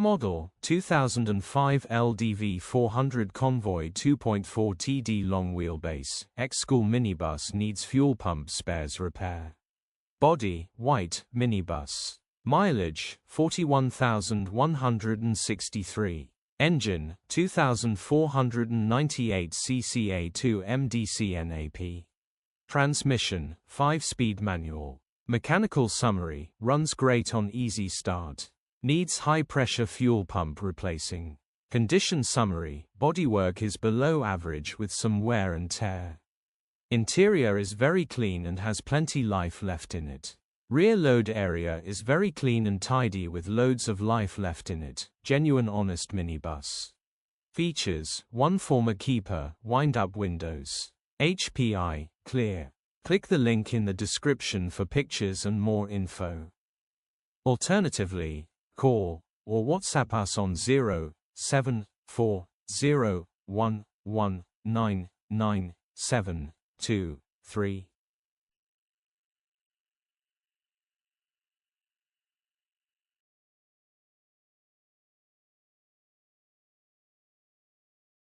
Model 2005 LDV 400 Convoy 2.4 TD long wheelbase, ex-school minibus needs fuel pump spares repair. Body, white, minibus. Mileage, 41,163. Engine, 2,498 cca2 mdcnap. Transmission, 5-speed manual. Mechanical summary, runs great on easy start. Needs high-pressure fuel pump replacing. Condition summary, bodywork is below average with some wear and tear. Interior is very clean and has plenty life left in it. Rear load area is very clean and tidy with loads of life left in it. Genuine honest minibus. Features, 1 former keeper, wind-up windows. HPI, clear. Click the link in the description for pictures and more info. Alternatively, call or WhatsApp us on 07401199723.